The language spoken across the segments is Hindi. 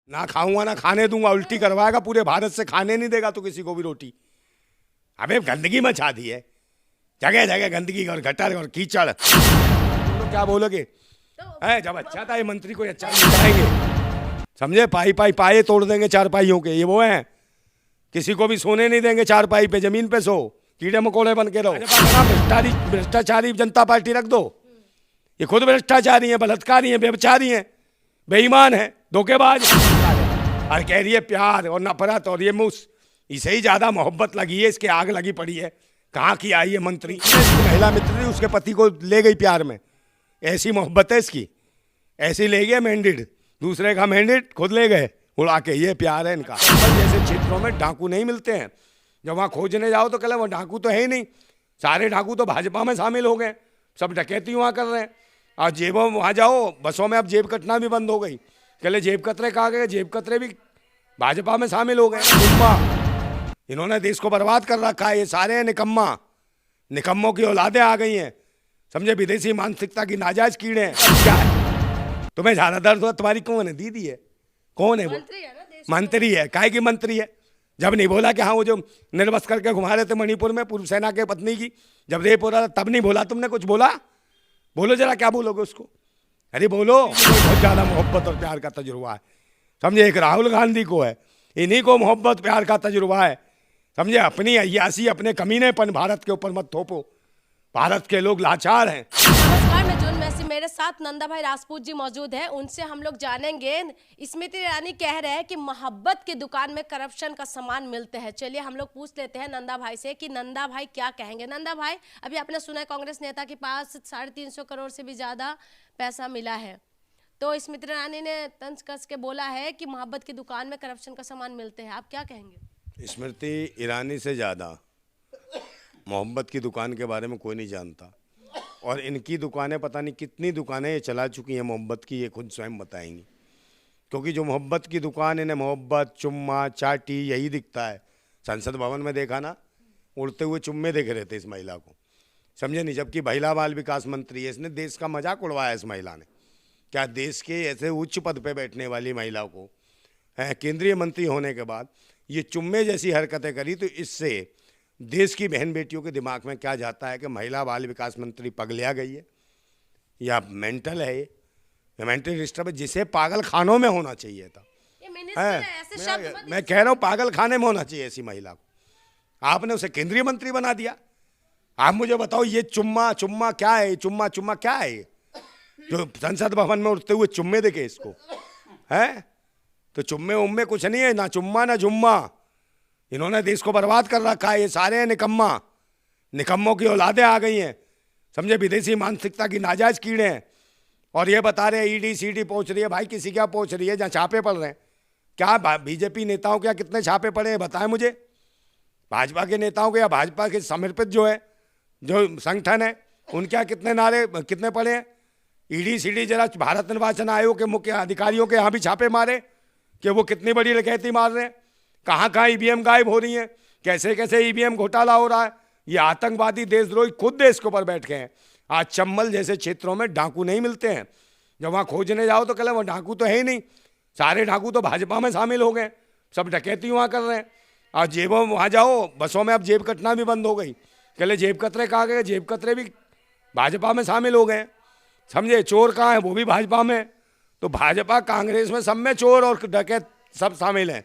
ना खाऊंगा ना खाने दूंगा, उल्टी करवाएगा पूरे भारत से, खाने नहीं देगा तो किसी को भी रोटी। अबे गंदगी मचा दी है, जगह जगह गंदगी और गटर और कीचड़। तो क्या बोलोगे? है जब अच्छा था ये मंत्री कोई अच्छा नहीं बताएंगे, समझे? पाई पाई पाए तोड़ देंगे चारपाइयों के, ये वो हैं, किसी को भी सोने नहीं देंगे चारपाई पे, जमीन पे सो, कीड़े मकोड़े बन के रहो। भ्रष्टाचारी जनता पार्टी रख दो, ये खुद भ्रष्टाचारी है, बलात्कारी है, व्यभिचारी है, बेईमान है, धोखेबाज। और कह रही है प्यार और नफरत और ये मुस, इसे ही ज्यादा मोहब्बत लगी है, इसके आग लगी पड़ी है। कहाँ की आई है मंत्री, महिला मित्र उसके पति को ले गई प्यार में, ऐसी मोहब्बत है इसकी, ऐसी ले गए मैंडेट, दूसरे का मैंडेट खुद ले गए उड़ा के, ये प्यार है इनका। जैसे क्षेत्रों में डाकू नहीं मिलते हैं, जब वहाँ खोजने जाओ तो कहले वो डाकू तो है ही नहीं, सारे डाकू तो भाजपा में शामिल हो गए, सब डकैती वहाँ कर रहे हैं। और जेबों वहाँ जाओ बसों में, अब जेब कटना भी बंद हो गई, कहले जेब कतरे कहाँ गए, जेब कतरे भी भाजपा में शामिल हो गए। इन्होंने देश को बर्बाद कर रखा है, ये सारे निकम्मा, निकम्मों की औलादें आ गई हैं, समझे? विदेशी मानसिकता की नाजायज कीड़े हैं। क्या है तुम्हें ज्यादा दर्द हो? तुम्हारी कौन है दीदी है, कौन है वो? मंत्री है, काहे की मंत्री है? जब नहीं बोला कि हाँ वो जो निर्वस्त्र करके घुमा रहे थे मणिपुर में पूर्व सेना के पत्नी की, जब रेप हो रहा था तब नहीं बोला तुमने? कुछ बोला? बोलो जरा, क्या बोलोगे उसको? अरे बोलो। बहुत ज्यादा मोहब्बत और प्यार का तजुर्बा है, समझे? एक राहुल गांधी को है, इन्हीं को मोहब्बत प्यार का तजुर्बा है, समझे? अपनी अय्यासी अपने कमीनेपन भारत के ऊपर मत थोपो, भारत के लोग लाचार हैं। नमस्कार, मैं जून मैसी, मेरे साथ नंदा भाई राजपूत जी मौजूद हैं, उनसे हम लोग जानेंगे। स्मृति ईरानी कह रहे हैं कि मोहब्बत की दुकान में करप्शन का सामान मिलते हैं। चलिए हम लोग पूछ लेते हैं नंदा भाई से कि नंदा भाई क्या कहेंगे। नंदा भाई, अभी आपने सुना है कांग्रेस नेता के पास 350 करोड़ से भी ज्यादा पैसा मिला है, तो स्मृति ईरानी ने तंज कस के बोला है कि मोहब्बत की दुकान में करप्शन का सामान मिलते हैं, आप क्या कहेंगे? स्मृति ईरानी से ज़्यादा मोहब्बत की दुकान के बारे में कोई नहीं जानता, और इनकी दुकानें पता नहीं कितनी दुकानें ये चला चुकी हैं मोहब्बत की, ये खुद स्वयं बताएंगी। क्योंकि जो मोहब्बत की दुकान, इन्हें मोहब्बत, चुम्मा, चाटी यही दिखता है। संसद भवन में देखा ना, उड़ते हुए चुम्मे देख रहे थे इस महिला को, समझे नहीं? जबकि महिला बाल विकास मंत्री है, इसने देश का मजाक उड़वाया इस महिला ने। क्या देश के ऐसे उच्च पद पे बैठने वाली महिला को, केंद्रीय मंत्री होने के बाद ये चुम्मे जैसी हरकतें करी, तो इससे देश की बहन बेटियों के दिमाग में क्या जाता है कि महिला बाल विकास मंत्री पगलिया गई है या मेंटल है, ये मेंटल डिस्टर्ब, जिसे पागल खानों में होना चाहिए था। मैं कह रहा हूँ पागल खाने में होना चाहिए ऐसी महिला को, आपने उसे केंद्रीय मंत्री बना दिया। आप मुझे बताओ ये चुम्मा चुम्मा क्या है, चुम्मा चुम्मा क्या है, जो संसद भवन में उठते हुए चुम्मे देखे इसको, है? तो चुम्मे उम्मे कुछ नहीं है, ना चुम्मा ना जुम्मा, इन्होंने देश को बर्बाद कर रखा है, ये सारे निकम्मा, निकम्मों की औलादें आ गई हैं, समझे? विदेशी मानसिकता की नाजायज कीड़े हैं। और ये बता रहे हैं ईडी सीडी पहुंच रही है, भाई किसी क्या पहुंच रही है, जहाँ छापे पड़ रहे हैं। क्या बीजेपी नेताओं के यहाँ कितने छापे पड़े हैं बताएं मुझे? भाजपा के नेताओं के या भाजपा के समर्पित जो है, जो संगठन है, उनके यहाँ कितने नारे कितने पड़े हैं? ईडी सीडी जरा भारत निर्वाचन आयोग के मुख्य अधिकारियों के यहाँ भी छापे मारे कि वो कितनी बड़ी डकैती मार रहे हैं, कहाँ कहाँ ईवीएम गायब हो रही हैं, कैसे कैसे ईवीएम घोटाला हो रहा है। ये आतंकवादी देशद्रोही खुद देश के ऊपर बैठ गए हैं। आज चंबल जैसे क्षेत्रों में डाकू नहीं मिलते हैं, जब वहाँ खोजने जाओ तो कहले वो डाकू तो है ही नहीं, सारे डाकू तो भाजपा में शामिल हो गए, सब डकैती वहाँ कर रहे हैं। और जेबों वहाँ जाओ बसों में, अब जेब कटना भी बंद हो गई, कहले जेब कतरे कहाँ गए, जेब कतरे भी भाजपा में शामिल हो गए, समझे? चोर कहाँ है, वो भी भाजपा में। तो भाजपा कांग्रेस में सब में चोर और डकैत सब शामिल हैं।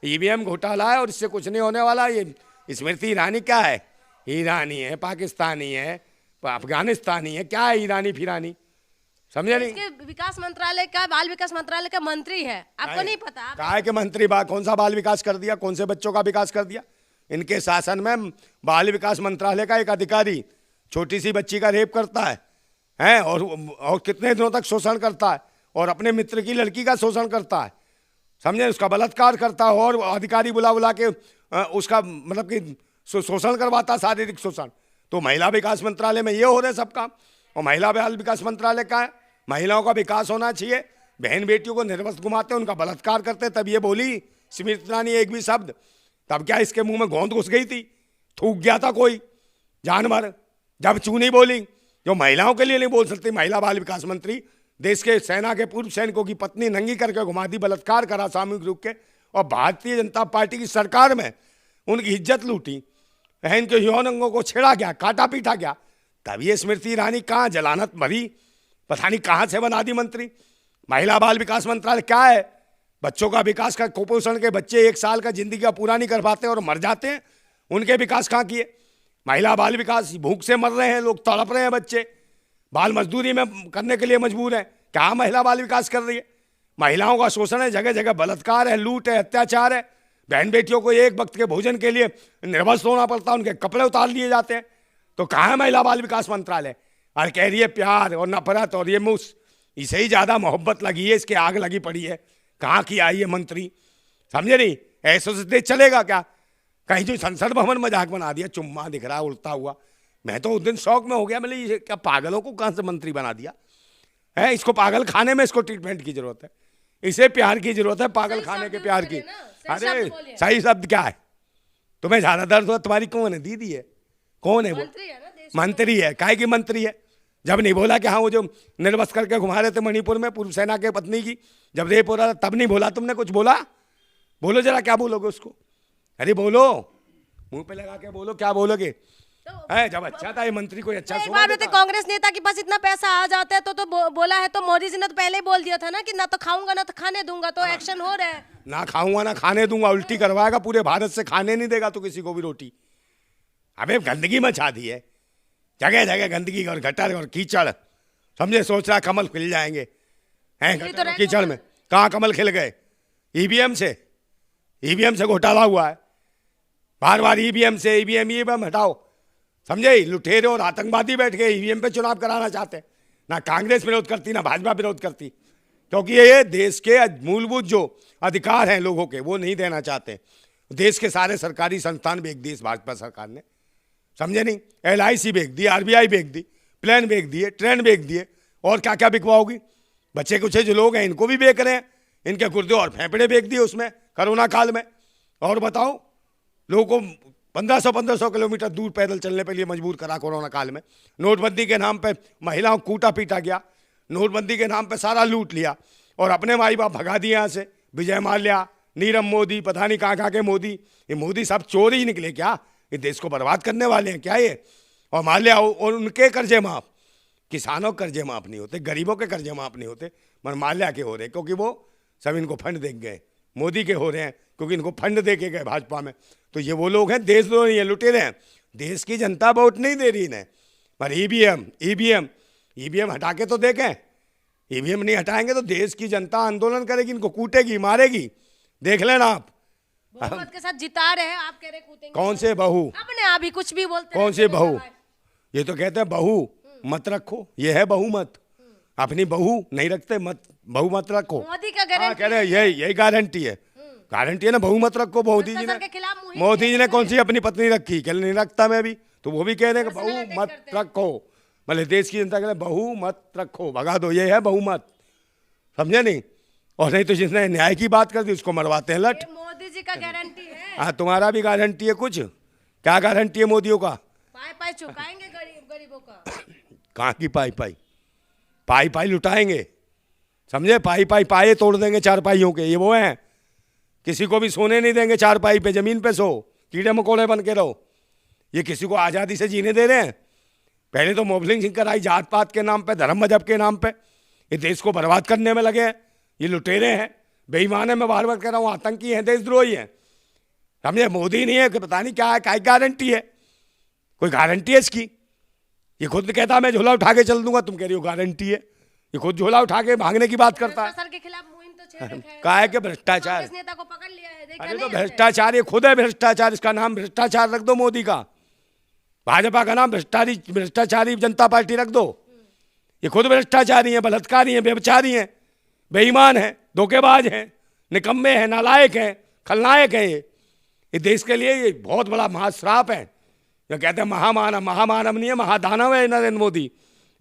ईवीएम घोटाला है और इससे कुछ नहीं होने वाला। ये स्मृति ईरानी क्या है? ईरानी है, पाकिस्तानी है, अफगानिस्तानी है, क्या है ईरानी फिरानी, समझे नहीं? इसके विकास मंत्रालय का, बाल विकास मंत्रालय का मंत्री है, आपको नहीं पता? काय के मंत्री कौन सा बाल विकास कर दिया, कौन से बच्चों का विकास कर दिया? इनके शासन में बाल विकास मंत्रालय का एक अधिकारी छोटी सी बच्ची का रेप करता है और कितने दिनों तक शोषण करता है, और अपने मित्र की लड़की का शोषण करता है, समझे? उसका बलात्कार करता है, और अधिकारी बुला बुला के उसका मतलब कि शोषण करवाता, शारीरिक शोषण। तो महिला विकास मंत्रालय में ये हो रहे सब काम। और महिला बाल विकास मंत्रालय का है, महिलाओं का विकास होना चाहिए, बहन बेटियों को निर्वस्त्र घुमाते, उनका बलात्कार करते। तब ये बोली स्मृति ईरानी एक भी शब्द, तब क्या इसके मुंह में गोंद घुस गई थी, थूक गया था कोई जानवर, जब चू नहीं बोली, जो महिलाओं के लिए नहीं बोल सकती महिला बाल विकास मंत्री, देश के सेना के पूर्व सैनिकों की पत्नी नंगी करके घुमा दी, बलात्कार करा सामूहिक रूप के, और भारतीय जनता पार्टी की सरकार में उनकी इज्जत लूटी, इनके यौन अंगों को छेड़ा गया, काटा पीटा गया। तब ये स्मृति ईरानी कहाँ जलानत मरी, पता नहीं कहाँ से बना दी मंत्री। महिला बाल विकास मंत्रालय क्या है? बच्चों का विकास का, कुपोषण के बच्चे 1 साल का जिंदगी का पूरा नहीं कर पाते और मर जाते हैं, उनके विकास कहाँ किए? महिला बाल विकास, भूख से मर रहे हैं लोग, तड़प रहे हैं बच्चे, बाल मजदूरी में करने के लिए मजबूर हैं। क्या महिला बाल विकास कर रही है? महिलाओं का शोषण है, जगह जगह बलात्कार है, लूट है, अत्याचार है। बहन बेटियों को एक वक्त के भोजन के लिए निर्वस्त्र होना पड़ता है, उनके कपड़े उतार लिए जाते हैं। तो कहाँ है महिला बाल विकास मंत्रालय? और कह रही है प्यार और नफरत और ये मुस, इसे ही ज्यादा मोहब्बत लगी है, इसके आग लगी पड़ी है। कहाँ की आई है मंत्री, समझे नहीं? ऐसे से देश चलेगा क्या? कहीं जो संसद भवन मजाक बना दिया, चुम्मा दिख रहा उड़ता हुआ। मैं तो उस दिन शौक में हो गया, मतलब ये क्या पागलों को कहाँ से मंत्री बना दिया है? इसको पागल खाने में इसको ट्रीटमेंट की जरूरत है, इसे प्यार की जरूरत है, पागल खाने के प्यार की। अरे सही शब्द क्या है? तुम्हें ज्यादा दर्द हुआ, तुम्हारी कौन है? दीदी है? कौन है वो? मंत्री है। काहे की मंत्री है? जब नहीं बोला कि हाँ वो जो निर्वस्त्र करके घुमा रहे थे मणिपुर में पूर्व सेना के पत्नी की, जब रेप हो रहा था तब नहीं बोला तुमने? कुछ बोला? बोलो जरा, क्या बोलोगे उसको? अरे बोलो, मुंह पे लगा के बोलो, क्या बोलोगे? जब अच्छा था ये मंत्री, कोई अच्छा एक बार में कांग्रेस नेता के पास इतना पैसा आ जाता है तो बोला है, तो मोदी जी ने तो पहले ही बोल दिया था ना कि ना तो खाऊंगा ना तो खाने दूंगा, तो एक्शन हो रहा है। ना खाऊंगा ना खाने दूंगा, उल्टी करवाएगा, पूरे भारत से खाने नहीं देगा तो किसी को भी रोटी। अबे गंदगी मचा दी है, जगह जगह गंदगी और गटर और कीचड़, समझे? सोच रहा कमल खिल जाएंगे, हैं गटर कीचड़ में? कहाँ कमल खिल गए? ईवीएम से घोटाला हुआ है, बार बार ईवीएम से, ईवीएम हटाओ, समझे? लुटेरे और आतंकवादी बैठ गए ईवीएम पे चुनाव कराना चाहते हैं। ना कांग्रेस विरोध करती ना भाजपा विरोध करती, क्योंकि ये देश के मूलभूत जो अधिकार हैं लोगों के वो नहीं देना चाहते। देश के सारे सरकारी संस्थान बेच दिए इस भाजपा सरकार ने, समझे नहीं? LIC बेच दी, RBI बेच दी, प्लेन बेच दिए, ट्रेन बेच दिए, और क्या क्या बिकवाओगी? बच्चे कुछ जो लोग हैं इनको भी बेच रहे हैं, इनके गुर्दे और फेफड़े बेच दिए उसमें कोरोना काल में। और बताओ, लोगों को 1500 किलोमीटर दूर पैदल चलने के लिए मजबूर करा कोरोना काल में। नोटबंदी के नाम पे महिलाओं को कूटा पीटा गया, नोटबंदी के नाम पे सारा लूट लिया और अपने माई बाप भगा दिए यहाँ से। विजय माल्या, नीरव मोदी, पता नहीं कहाँ के मोदी, ये मोदी सब चोर ही निकले क्या? ये देश को बर्बाद करने वाले हैं क्या ये? और माल्या और उनके कर्जे माफ, किसानों के कर्जे माफ नहीं होते, गरीबों के कर्जे माफ नहीं होते, मगर माल्या के हो रहे क्योंकि वो सब इनको फंड दे गए। मोदी के हो रहे हैं क्योंकि इनको फंड दे के गए भाजपा में। तो ये वो लोग हैं देशद्रोही हैं, लुटेरे हैं। देश की जनता वोट नहीं दे रही इन्हें, पर ईवीएम हटा के तो देखें। ईवीएम नहीं हटाएंगे तो देश की जनता आंदोलन करेगी, इनको कूटेगी, मारेगी, देख लेना आप। बहुमत के साथ जिता रहे हैं, आप कह रहे कूटेंगे? कौन से बहू? अपने आप ही कुछ भी बोलते। कौन से बहू? ये तो कहते हैं बहू मत रखो, ये है बहुमत। अपनी बहू नहीं रखते, मत बहु मत रखो। मोदी का गारंटी कह रहे यही गारंटी है, गारंटी है ना, बहु मत रखो। मोदी जी ने कौन सी अपनी पत्नी रखी? कल नहीं रखता मैं भी, तो वो भी कह रहे हैं कि बहु मत रखो, मतलब देश की जनता कह रहे बहु मत रखो, भगा दो, ये है बहुमत, समझे नहीं? और नहीं तो जिसने न्याय की बात कर दी उसको मरवाते हैं लट। मोदी जी का गारंटी है। हाँ, तुम्हारा भी गारंटी है कुछ? क्या गारंटी है मोदियों का? पाई चुकाएंगे गरीबों का। कहाँ की पाई लुटाएंगे, समझे? पाए तोड़ देंगे चारपाइयों के, ये वो हैं। किसी को भी सोने नहीं देंगे चारपाई पे, जमीन पे सो, कीड़े मकोड़े बन के रहो। ये किसी को आज़ादी से जीने दे रहे हैं? पहले तो मोबलिंग सिंह कराई जात पात के नाम पे, धर्म मजहब के नाम पे, ये देश को बर्बाद करने में लगे हैं। ये लुटेरे हैं, बेईमान है, मैं बार बार कह रहा हूँ, आतंकी हैं, देशद्रोही हैं, समझे? मोदी नहीं है कि पता नहीं क्या है, क्या गारंटी है? कोई गारंटी है इसकी? ये खुद कहता मैं झोला उठा के चल दूंगा, तुम कह रही हो गारंटी है। ये खुद झोला उठा के भागने की बात करता है। भ्रष्टाचार के खिलाफ मुहिम तो छेड़ है। क्या है कि भ्रष्टाचार? कांग्रेस नेता को पकड़ लिया है, देखा अरे नहीं तो है? भ्रष्टाचार ये खुद है भ्रष्टाचार, इसका नाम भ्रष्टाचार रख दो मोदी का। भाजपा का नाम भ्रष्टाचारी जनता पार्टी रख दो। ये खुद भ्रष्टाचारी है, बलात्कारी है, व्यभिचारी है, बेईमान है, धोखेबाज है, निकम्मे हैं, नालायक हैं, खलनायक है। ये देश के लिए ये बहुत बड़ा महाश्राप है। जो कहते हैं महामानव नहीं है, महादानव है नरेंद्र मोदी।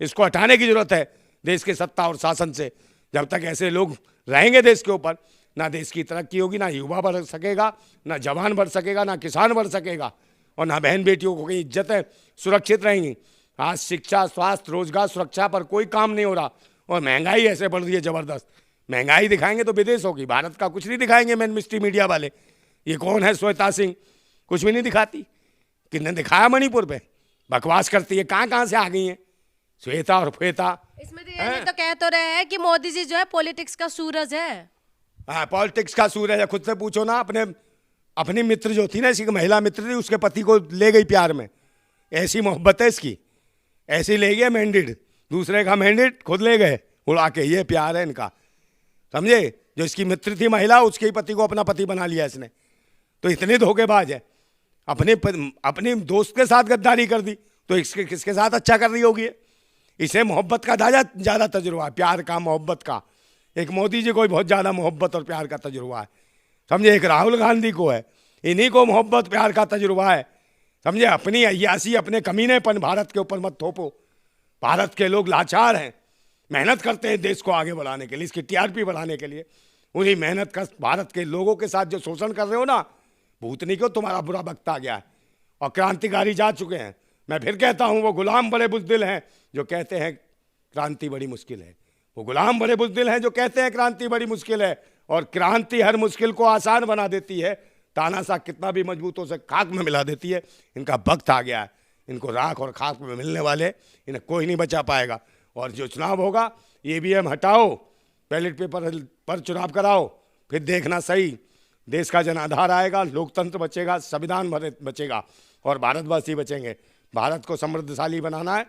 इसको हटाने की जरूरत है देश के सत्ता और शासन से। जब तक ऐसे लोग रहेंगे देश के ऊपर, ना देश की तरक्की होगी, ना युवा बढ़ सकेगा, ना जवान बढ़ सकेगा, ना किसान बढ़ सकेगा, और ना बहन बेटियों को कहीं इज्जत है सुरक्षित रहेंगी। आज शिक्षा, स्वास्थ्य, रोजगार, सुरक्षा पर कोई काम नहीं हो रहा, और महंगाई ऐसे बढ़ रही है ज़बरदस्त। महंगाई दिखाएंगे तो विदेश होगी, भारत का कुछ नहीं दिखाएंगे मेन मिस्ट्री मीडिया वाले। ये कौन है श्वेता सिंह, कुछ भी नहीं दिखाती। किसने दिखाया मणिपुर पे, बकवास करती है। कहाँ कहाँ से आ गई हैं श्वेता और श्वेता। इसमें तो कह तो रहे हैं कि मोदी जी जो है पॉलिटिक्स का सूरज है। हाँ, पॉलिटिक्स का सूरज है। खुद से पूछो ना, अपनी मित्र जो थी ना, इसकी महिला मित्र थी, उसके पति को ले गई प्यार में। ऐसी मोहब्बत है इसकी, ऐसी ले गई मैंडेट, दूसरे का मैंडेट खुद ले गए उड़ा के। ये प्यार है इनका, समझे। जो इसकी मित्र थी महिला, उसके ही पति को अपना पति बना लिया इसने। तो इतने धोखेबाज है। अपने दोस्त के साथ गद्दारी कर दी, तो इसके किसके साथ अच्छा कर रही होगी। इसे मोहब्बत का ज़्यादा तजुर्बा है, प्यार का, मोहब्बत का। एक मोदी जी को भी बहुत ज़्यादा मोहब्बत और प्यार का तजुर्बा है, समझे। एक राहुल गांधी को है, इन्हीं को मोहब्बत प्यार का तजुर्बा है, समझे। अपनी अय्यासी, अपने कमीनेपन भारत के ऊपर मत थोपो। भारत के लोग लाचार हैं, मेहनत करते हैं देश को आगे बढ़ाने के लिए, इसकी टीआरपी बढ़ाने के लिए। उन्हीं मेहनत का भारत के लोगों के साथ जो शोषण कर रहे हो ना, भूतनी को तुम्हारा बुरा वक्त आ गया है और क्रांतिकारी जा चुके हैं। मैं फिर कहता हूँ, वो गुलाम बड़े बुज़दिल हैं जो कहते हैं क्रांति बड़ी मुश्किल है। वो गुलाम बड़े बुज़दिल हैं जो कहते हैं क्रांति बड़ी मुश्किल है, और क्रांति हर मुश्किल को आसान बना देती है। तानाशाह कितना भी मजबूत हो, से खाक में मिला देती है। इनका वक्त आ गया है, इनको राख और खाक में मिलने वाले, इन्हें कोई नहीं बचा पाएगा। और जो चुनाव होगा, ईवीएम हटाओ, बैलेट पेपर पर चुनाव कराओ, फिर देखना सही। देश का जनाधार आएगा, लोकतंत्र बचेगा, संविधान बचेगा और भारतवासी बचेंगे। भारत को समृद्धशाली बनाना है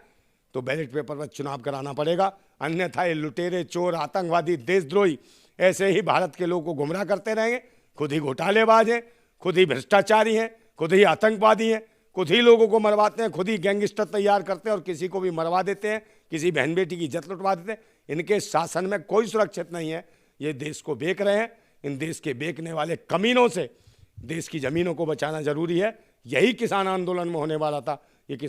तो बैलेट पेपर पर चुनाव कराना पड़ेगा, अन्यथा ये लुटेरे, चोर, आतंकवादी, देशद्रोही ऐसे ही भारत के लोगों को गुमराह करते रहेंगे। खुद ही घोटालेबाज हैं, खुद ही भ्रष्टाचारी हैं, खुद ही आतंकवादी हैं, खुद ही लोगों को मरवाते हैं, खुद ही गैंगस्टर तैयार करते हैं और किसी को भी मरवा देते हैं, किसी बहन बेटी की इज्जत लुटवा देते हैं। इनके शासन में कोई सुरक्षित नहीं है, ये देश को बेच रहे हैं। इन देश के बेचने वाले कमीनों से देश की ज़मीनों को बचाना जरूरी है। यही किसान आंदोलन में होने वाला था। ये किसान